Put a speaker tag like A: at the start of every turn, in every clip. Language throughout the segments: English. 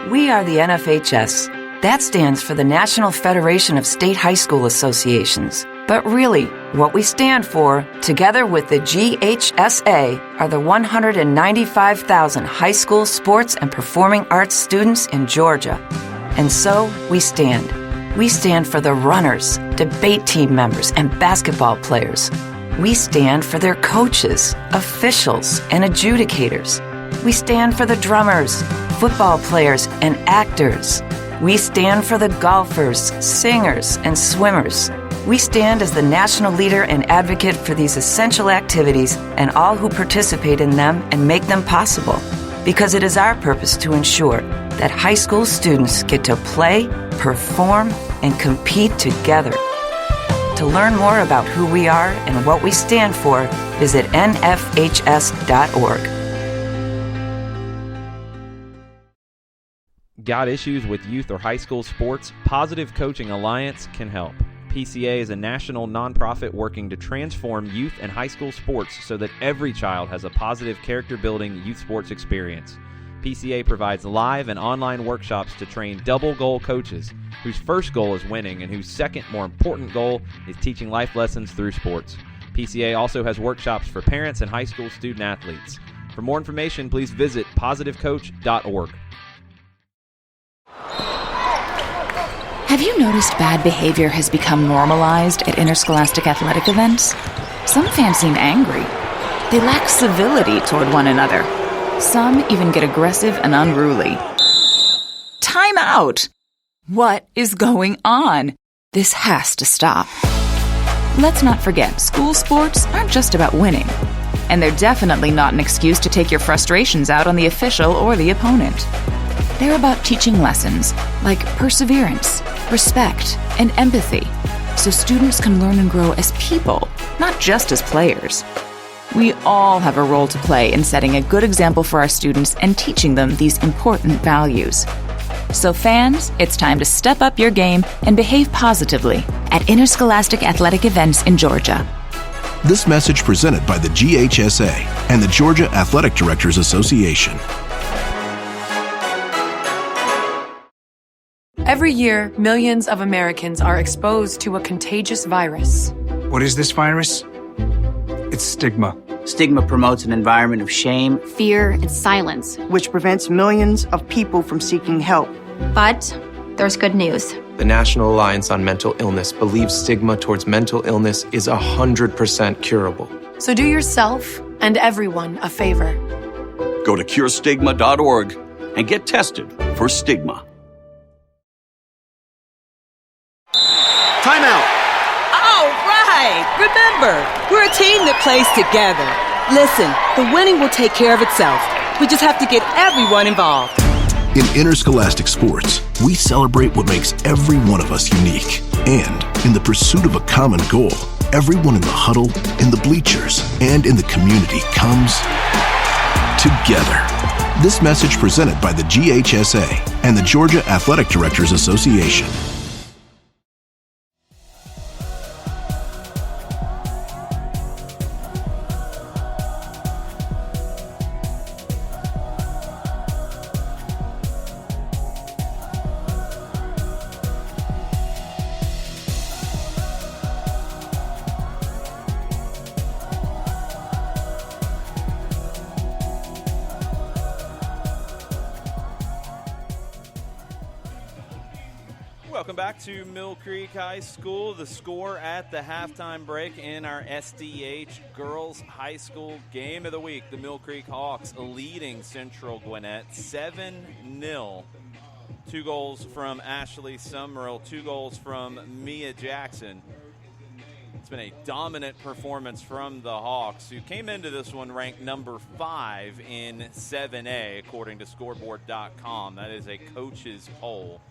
A: We are the NFHS. That stands for the National Federation of State High School Associations. But really, what we stand for, together with the GHSA, are the 195,000 high school sports and performing arts students in Georgia. And so, we stand. We stand for the runners, debate team members, and basketball players. We stand for their coaches, officials, and adjudicators. We stand for the drummers, football players, and actors. We stand for the golfers, singers, and swimmers. We stand as the national leader and advocate for these essential activities and all who participate in them and make them possible. Because it is our purpose to ensure that high school students get to play, perform, and compete together. To learn more about who we are and what we stand for, visit nfhs.org.
B: Got issues with youth or high school sports? Positive Coaching Alliance can help. PCA is a national nonprofit working to transform youth and high school sports so that every child has a positive character-building youth sports experience. PCA provides live and online workshops to train double-goal coaches whose first goal is winning and whose second, more important goal is teaching life lessons through sports. PCA also has workshops for parents and high school student athletes. For more information, please visit positivecoach.org.
C: Have you noticed bad behavior has become normalized at interscholastic athletic events? Some fans seem angry. They lack civility toward one another. Some even get aggressive and unruly. Time out! What is going on? This has to stop. Let's not forget, school sports aren't just about winning. And they're definitely not an excuse to take your frustrations out on the official or the opponent. They're about teaching lessons like perseverance, respect, and empathy, so students can learn and grow as people, not just as players. We all have a role to play in setting a good example for our students and teaching them these important values. So fans, it's time to step up your game and behave positively at interscholastic athletic events in Georgia.
D: This message presented by the GHSA and the Georgia Athletic Directors Association.
E: Every year, millions of Americans are exposed to a contagious virus.
F: What is this virus? It's stigma.
G: Stigma promotes an environment of shame,
H: fear, and silence,
I: which prevents millions of people from seeking help.
H: But there's good news.
J: The National Alliance on Mental Illness believes stigma towards mental illness is 100% curable.
E: So do yourself and everyone a favor.
K: Go to curestigma.org and get tested for stigma.
L: Time out.
M: All right. Remember, we're a team that plays together. Listen, the winning will take care of itself. We just have to get everyone involved.
D: In interscholastic sports, we celebrate what makes every one of us unique. And in the pursuit of a common goal, everyone in the huddle, in the bleachers, and in the community comes together. This message presented by the GHSA and the Georgia Athletic Directors Association.
B: Welcome back to Mill Creek High School. The score at the halftime break in our SDH Girls High School Game of the Week. The Mill Creek Hawks leading Central Gwinnett 7-0. 2 goals from Ashley Summerall, 2 goals from Mia Jackson. It's been a dominant performance from the Hawks, who came into this one ranked number 5 in 7A, according to scoreboard.com. That is a coach's poll.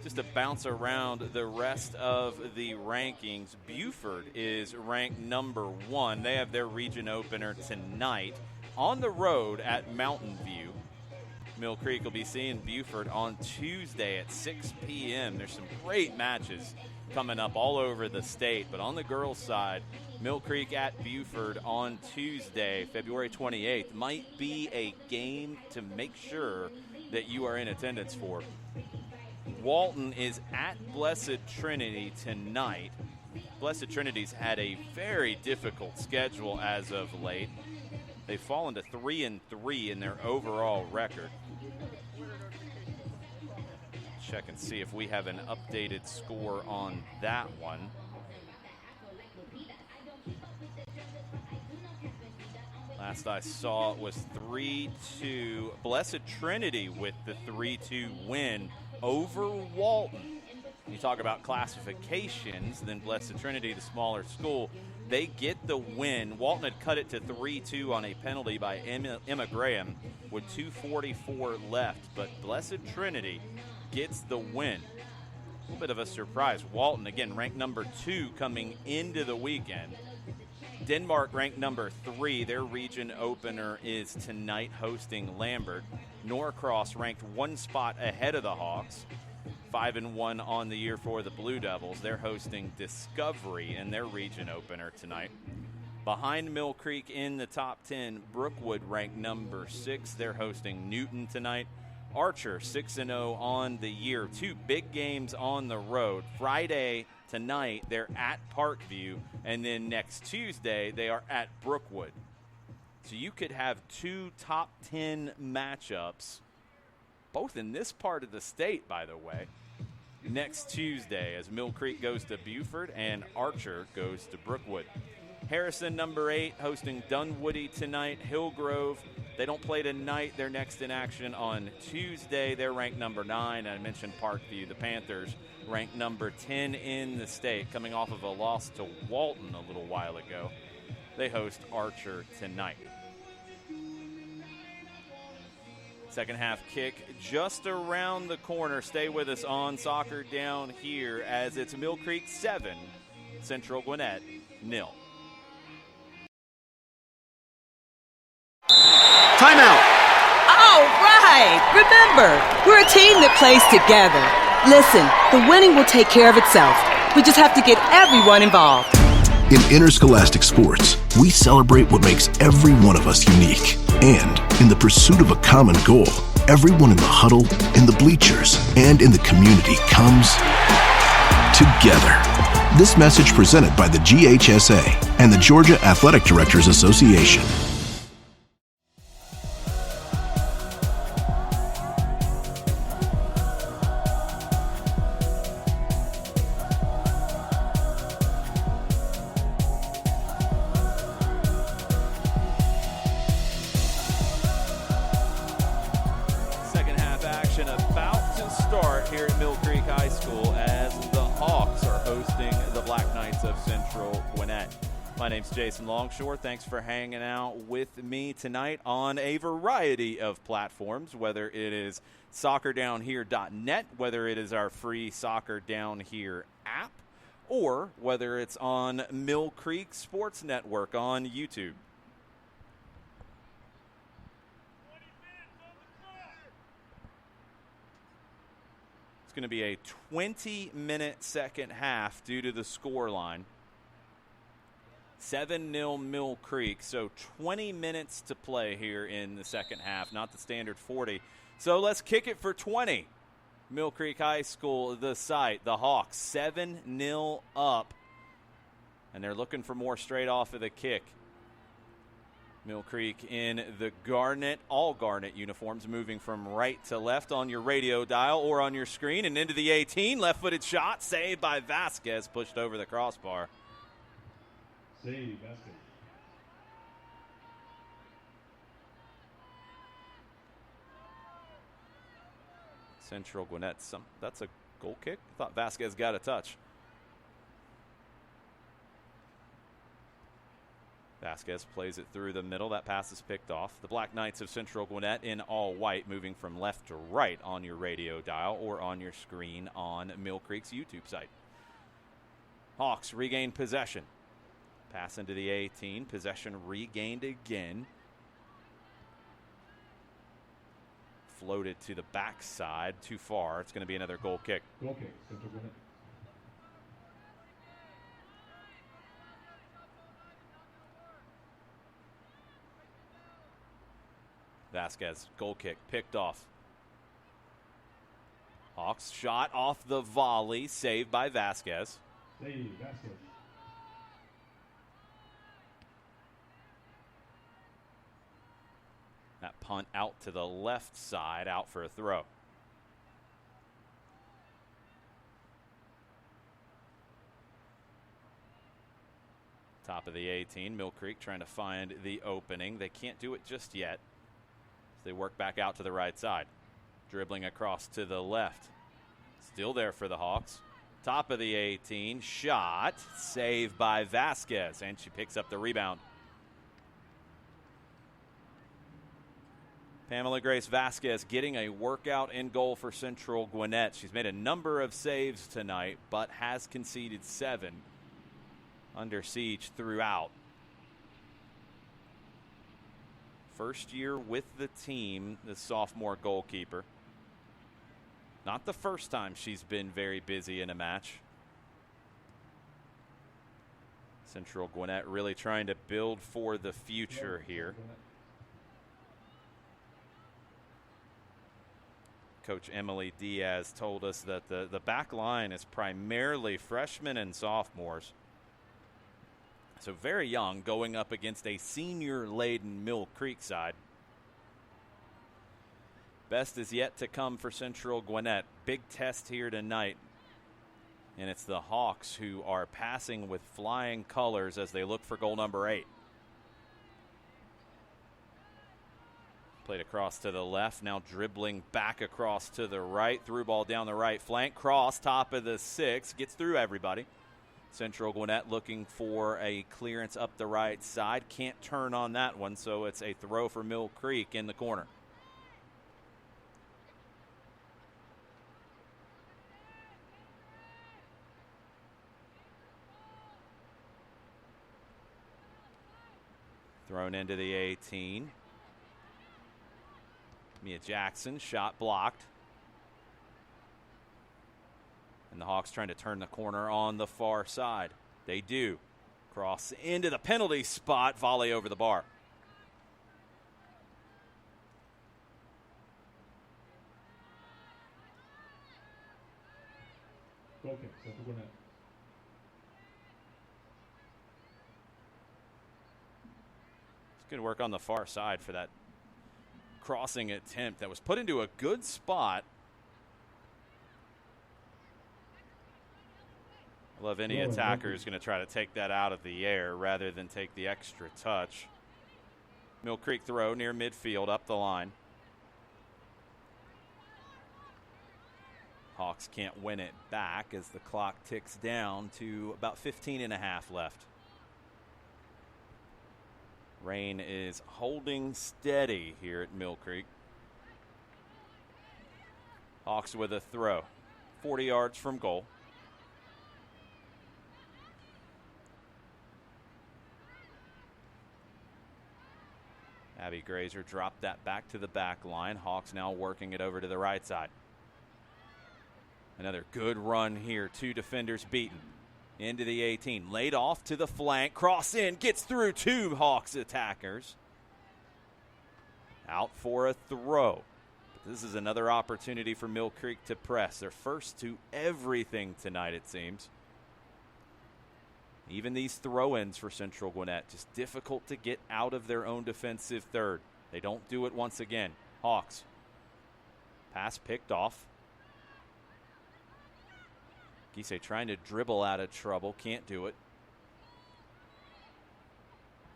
B: Just to bounce around the rest of the rankings, Buford is ranked number 1. They have their region opener tonight on the road at Mountain View. Mill Creek will be seeing Buford on Tuesday at 6 p.m. There's some great matches coming up all over the state, but on the girls' side, Mill Creek at Buford on Tuesday, February 28th, might be a game to make sure that you are in attendance for. Walton is at Blessed Trinity tonight. Blessed Trinity's had a very difficult schedule as of late. They've fallen to 3-3 in their overall record. Check and see if we have an updated score on that one. Last I saw it was 3-2. Blessed Trinity with the 3-2 win over Walton. You talk about classifications, then Blessed Trinity, the smaller school, they get the win. Walton had cut it to 3-2 on a penalty by Emma Graham with 2:44 left, but Blessed Trinity gets the win. A little bit of a surprise. Walton, again, ranked number 2 coming into the weekend. Denmark ranked number 3. Their region opener is tonight hosting Lambert. Norcross ranked 1 spot ahead of the Hawks. 5-1 on the year for the Blue Devils. They're hosting Discovery in their region opener tonight. Behind Mill Creek in the top 10, Brookwood ranked number 6. They're hosting Newton tonight. Archer 6-0 on the year. 2 big games on the road. Friday tonight, they're at Parkview, and then next Tuesday, they are at Brookwood. So you could have 2 top 10 matchups, both in this part of the state, by the way, next Tuesday as Mill Creek goes to Buford and Archer goes to Brookwood. Harrison, number 8, hosting Dunwoody tonight. Hillgrove, they don't play tonight. They're next in action on Tuesday. They're ranked number 9. I mentioned Parkview. The Panthers ranked number 10 in the state, coming off of a loss to Walton a little while ago. They host Archer tonight. Second half kick just around the corner. Stay with us on Soccer Down Here as it's Mill Creek 7, Central Gwinnett 0.
L: Timeout.
M: All right. Remember, we're a team that plays together. Listen, the winning will take care of itself. We just have to get everyone involved.
D: In interscholastic sports, we celebrate what makes every one of us unique. And in the pursuit of a common goal, everyone in the huddle, in the bleachers, and in the community comes together. This message presented by the GHSA and the Georgia Athletic Directors Association.
B: About to start here at Mill Creek High School as the Hawks are hosting the Black Knights of Central Gwinnett. My name's Jason Longshore. Thanks for hanging out with me tonight on a variety of platforms, whether it is soccerdownhere.net, whether it is our free Soccer Down Here app, or whether it's on Mill Creek Sports Network on YouTube. Going to be a 20-minute second half due to the score line. 7-0 Mill Creek, so 20 minutes to play here in the second half, not the standard 40. So let's kick it for 20. Mill Creek High School, the site, the Hawks, 7-0 up, and they're looking for more straight off of the kick. Mill Creek in the garnet, all garnet uniforms, moving from right to left on your radio dial or on your screen and into the 18. Left-footed shot, saved by Vasquez, pushed over the crossbar.
N: Save, Vasquez.
B: Central Gwinnett, that's a goal kick? I thought Vasquez got a touch. Vasquez plays it through the middle. That pass is picked off. The Black Knights of Central Gwinnett in all white, moving from left to right on your radio dial or on your screen on Mill Creek's YouTube site. Hawks regain possession. Pass into the 18. Possession regained again. Floated to the backside. Too far. It's going to be another goal kick.
N: Goal kick, Central Gwinnett.
B: Vasquez, goal kick, picked off. Hawks. Shot off the volley, saved by Vasquez.
N: Save, Vasquez.
B: That punt out to the left side, out for a throw. Top of the 18, Mill Creek trying to find the opening. They can't do it just yet. They work back out to the right side. Dribbling across to the left. Still there for the Hawks. Top of the 18, shot, saved by Vasquez, and she picks up the rebound. Pamela Grace Vasquez getting a workout in goal for Central Gwinnett. She's made a number of saves tonight, but has conceded 7 under siege throughout. First year with the team, the sophomore goalkeeper. Not the first time she's been very busy in a match. Central Gwinnett really trying to build for the future here. Coach Emily Diaz told us that the back line is primarily freshmen and sophomores. So very young, going up against a senior-laden Mill Creek side. Best is yet to come for Central Gwinnett. Big test here tonight. And it's the Hawks who are passing with flying colors as they look for goal number 8. Played across to the left, now dribbling back across to the right. Through ball down the right flank. Cross, top of the 6. Gets through everybody. Central Gwinnett looking for a clearance up the right side. Can't turn on that one, so it's a throw for Mill Creek in the corner. Thrown into the 18. Mia Jackson, shot blocked. And the Hawks trying to turn the corner on the far side. They do. Cross into the penalty spot, volley over the bar.
N: Goal kick, Central Gwinnett.
B: It's good work on the far side for that crossing attempt that was put into a good spot. I love any attacker who's going to try to take that out of the air rather than take the extra touch. Mill Creek throw near midfield, up the line. Hawks can't win it back as the clock ticks down to about 15 and a half left. Rain is holding steady here at Mill Creek. Hawks with a throw, 40 yards from goal. Abby Grazer dropped that back to the back line. Hawks now working it over to the right side. Another good run here. 2 defenders beaten. Into the 18. Laid off to the flank. Cross in. Gets through 2 Hawks attackers. Out for a throw. But this is another opportunity for Mill Creek to press. They're first to everything tonight, it seems. Even these throw-ins for Central Gwinnett, just difficult to get out of their own defensive third. They don't do it once again. Hawks. Pass picked off. Gise trying to dribble out of trouble. Can't do it.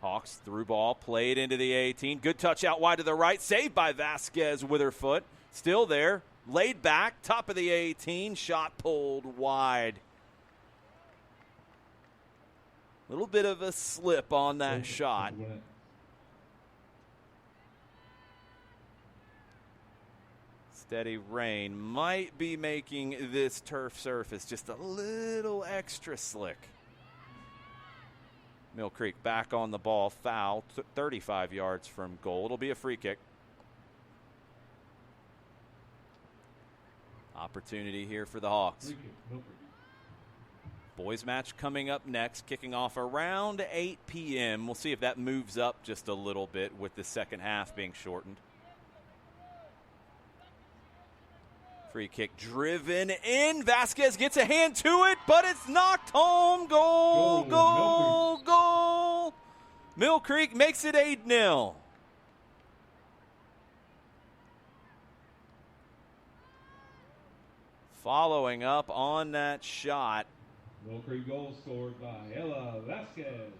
B: Hawks through ball. Played into the 18. Good touch out wide to the right. Saved by Vasquez with her foot. Still there. Laid back. Top of the 18. Shot pulled wide. Little bit of a slip on that shot. Steady rain might be making this turf surface just a little extra slick. Mill Creek back on the ball. Foul, 35 yards from goal. It'll be a free kick. Opportunity here for the Hawks. Boys match coming up next, kicking off around 8 p.m. We'll see if that moves up just a little bit with the second half being shortened. Free kick driven in. Vasquez gets a hand to it, but it's knocked home. Goal, goal, goal. Mill Creek makes it 8-0. Following up on that shot.
N: Mill Creek goal scored by Ella Vasquez.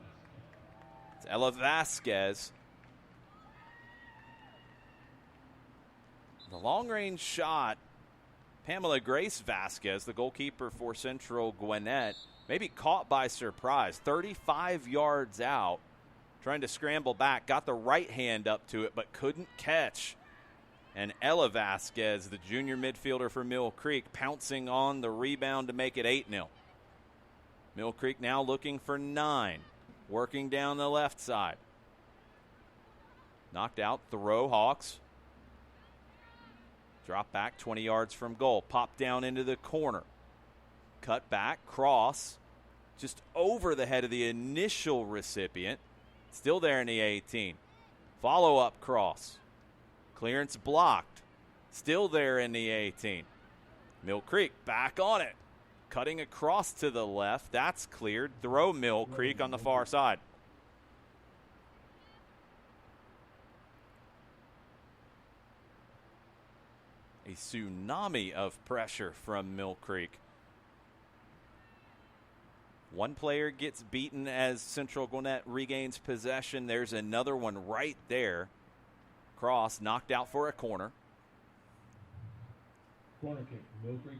B: It's Ella Vasquez. The long-range shot, Pamela Grace Vasquez, the goalkeeper for Central Gwinnett, maybe caught by surprise. 35 yards out, trying to scramble back, got the right hand up to it, but couldn't catch. And Ella Vasquez, the junior midfielder for Mill Creek, pouncing on the rebound to make it 8-0. Mill Creek now looking for 9, working down the left side. Knocked out, throw, Hawks. Drop back 20 yards from goal. Pop down into the corner. Cut back, cross. Just over the head of the initial recipient. Still there in the 18. Follow-up cross. Clearance blocked. Still there in the 18. Mill Creek back on it. Cutting across to the left. That's cleared. Throw Mill Creek on the far side. A tsunami of pressure from Mill Creek. One player gets beaten as Central Gwinnett regains possession. There's another one right there. Cross knocked out for a corner.
N: Corner kick, Mill Creek.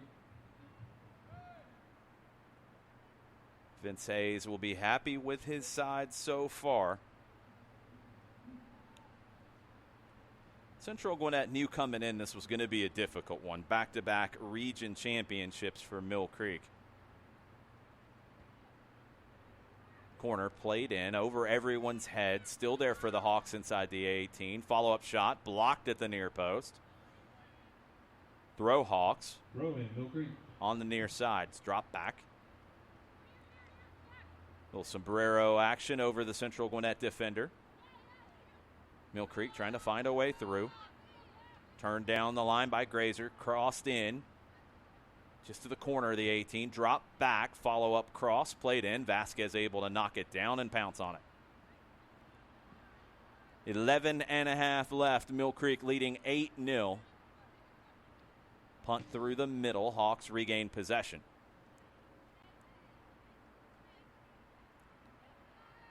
B: Vince Hayes will be happy with his side so far. Central Gwinnett knew coming in this was going to be a difficult one. Back-to-back region championships for Mill Creek. Corner played in over everyone's head. Still there for the Hawks inside the 18. Follow-up shot blocked at the near post. Throw Hawks.
N: Throw in, Mill Creek.
B: On the near sides. Drop back. Little sombrero action over the Central Gwinnett defender. Mill Creek trying to find a way through. Turned down the line by Grazer. Crossed in. Just to the corner of the 18. Drop back. Follow-up cross. Played in. Vasquez able to knock it down and pounce on it. 11.5 left. Mill Creek leading 8-0. Punt through the middle. Hawks regain possession.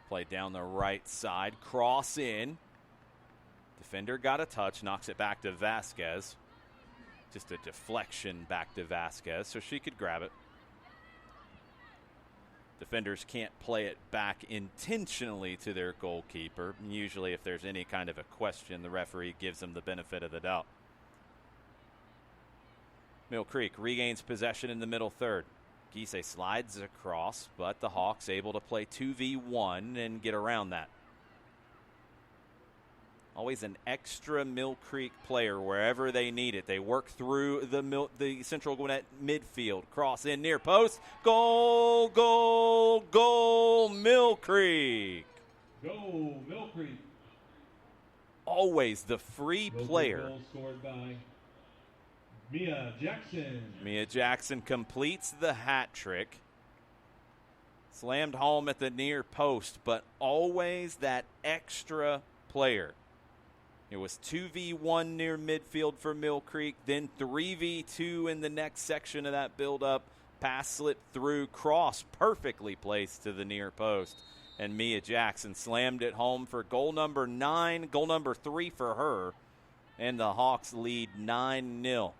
B: Played down the right side. Cross in. Defender got a touch, knocks it back to Vasquez. Just a deflection back to Vasquez, so she could grab it. Defenders can't play it back intentionally to their goalkeeper. Usually if there's any kind of a question, the referee gives them the benefit of the doubt. Mill Creek regains possession in the middle third. Gise slides across, but the Hawks able to play 2v1 and get around that. Always an extra Mill Creek player wherever they need it. They work through the Central Gwinnett midfield. Cross in near post. Goal, goal, goal, Mill Creek.
N: Goal, Mill Creek.
B: Always the free player.
N: Goal scored by Mia Jackson.
B: Mia Jackson completes the hat trick. Slammed home at the near post, but always that extra player. It was 2v1 near midfield for Mill Creek, then 3v2 in the next section of that build-up. Pass slipped through, cross perfectly placed to the near post. And Mia Jackson slammed it home for goal number 9, goal number 3 for her. And the Hawks lead 9-0.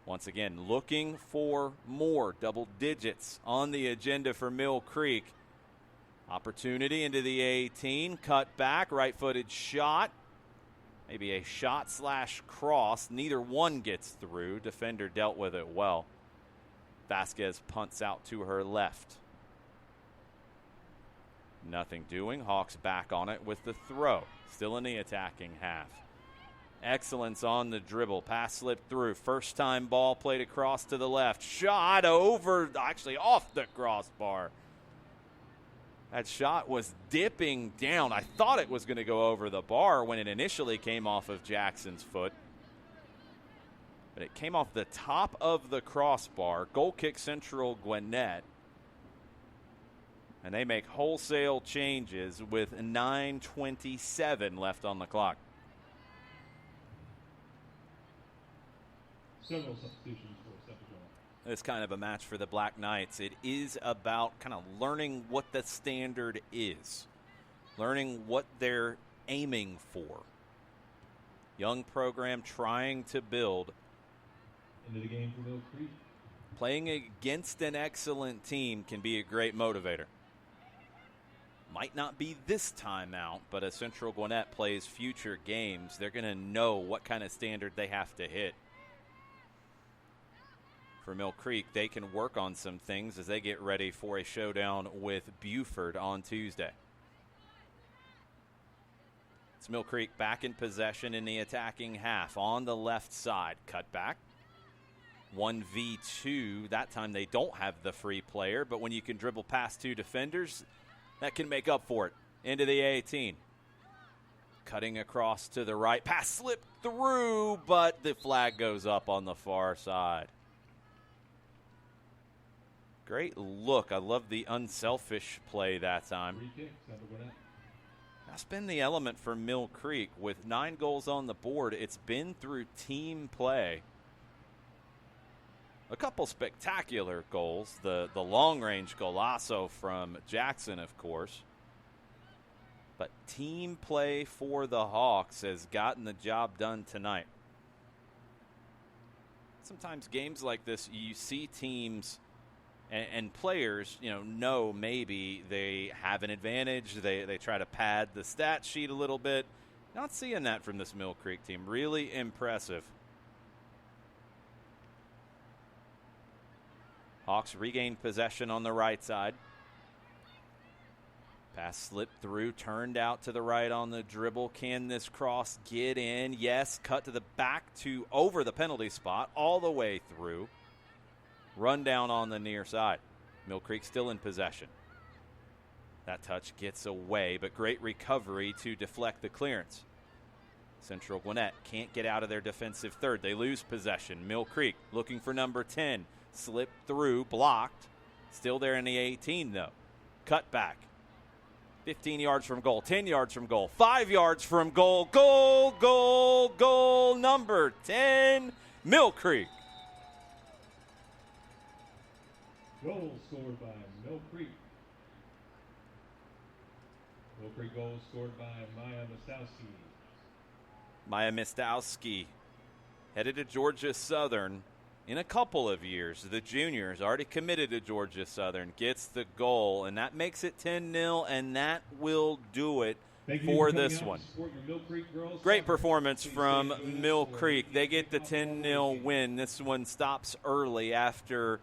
B: Once again, looking for more double digits on the agenda for Mill Creek. Opportunity into the 18, cut back, right-footed shot. Maybe a shot/cross. Neither one gets through. Defender dealt with it well. Vasquez punts out to her left. Nothing doing. Hawks back on it with the throw. Still in the attacking half. Excellence on the dribble. Pass slipped through. First time ball played across to the left. Shot over, actually off the crossbar. That shot was dipping down. I thought it was going to go over the bar when it initially came off of Jackson's foot. But it came off the top of the crossbar. Goal kick Central Gwinnett. And they make wholesale changes with 9:27 left on the clock.
N: Several substitutions for Central Gwinnett.
B: It's kind of a match for the Black Knights. It is about kind of learning what the standard is, learning what they're aiming for. Young program trying to build.
N: Into the game for Mill Creek.
B: Playing against an excellent team can be a great motivator. Might not be this time out, but as Central Gwinnett plays future games, they're going to know what kind of standard they have to hit. For Mill Creek, they can work on some things as they get ready for a showdown with Buford on Tuesday. It's Mill Creek back in possession in the attacking half on the left side. Cut back. 1v2. That time they don't have the free player, but when you can dribble past two defenders, that can make up for it. Into the 18. Cutting across to the right. Pass slipped through, but the flag goes up on the far side. Great look. I love the unselfish play that time. That's been the element for Mill Creek. With 9 goals on the board, it's been through team play. A couple spectacular goals. The long-range golazo from Jackson, of course. But team play for the Hawks has gotten the job done tonight. Sometimes games like this, you see teams and players, know maybe they have an advantage. They try to pad the stat sheet a little bit. Not seeing that from this Mill Creek team. Really impressive. Hawks regain possession on the right side. Pass slipped through, turned out to the right on the dribble. Can this cross get in? Yes, cut to the back to over the penalty spot, all the way through. Run down on the near side. Mill Creek still in possession. That touch gets away, but great recovery to deflect the clearance. Central Gwinnett can't get out of their defensive third. They lose possession. Mill Creek looking for number 10. Slipped through, blocked. Still there in the 18, though. Cut back. 15 yards from goal, 10 yards from goal, 5 yards from goal. Goal, goal, goal. Number 10, Mill Creek.
N: Goal scored by Mill Creek. Mill Creek goal scored by Maya Mistowski.
B: Maya Mistowski headed to Georgia Southern in a couple of years. The juniors already committed to Georgia Southern, gets the goal, and that makes it 10-0, and that will do it for this one. Great performance from Mill Creek. They get the 10-0 win. This one stops early after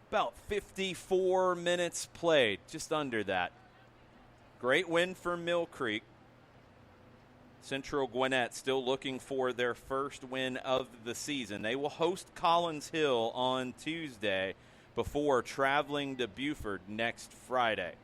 B: about 54 minutes played, just under that. Great win for Mill Creek. Central Gwinnett still looking for their first win of the season. They will host Collins Hill on Tuesday before traveling to Buford next Friday.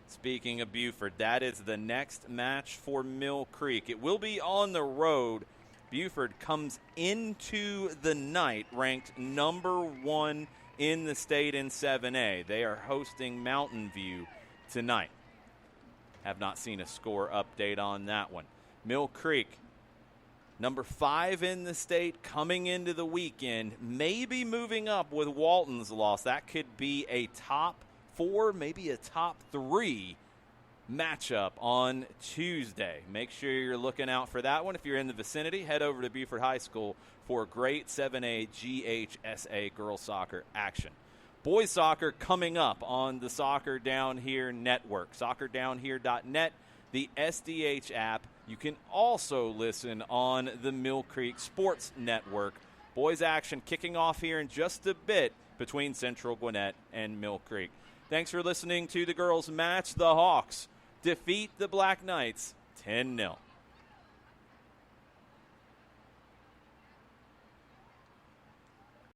B: Speaking of Buford, that is the next match for Mill Creek. It will be on the road. Buford comes into the night ranked number 1 in the state in 7A. They are hosting Mountain View tonight. Have not seen a score update on that one. Mill Creek, number 5 in the state, coming into the weekend, maybe moving up with Walton's loss. That could be a top 4, maybe a top 3 matchup on Tuesday. Make sure you're looking out for that one. If you're in the vicinity, head over to Buford High School for great 7A GHSA girls soccer action. Boys soccer coming up on the Soccer Down Here network, soccerdownhere.net, the SDH app. You can also listen on the Mill Creek Sports Network. Boys action kicking off here in just a bit between Central Gwinnett and Mill Creek. Thanks for listening to the girls' match. The Hawks defeat the Black Knights 10-0.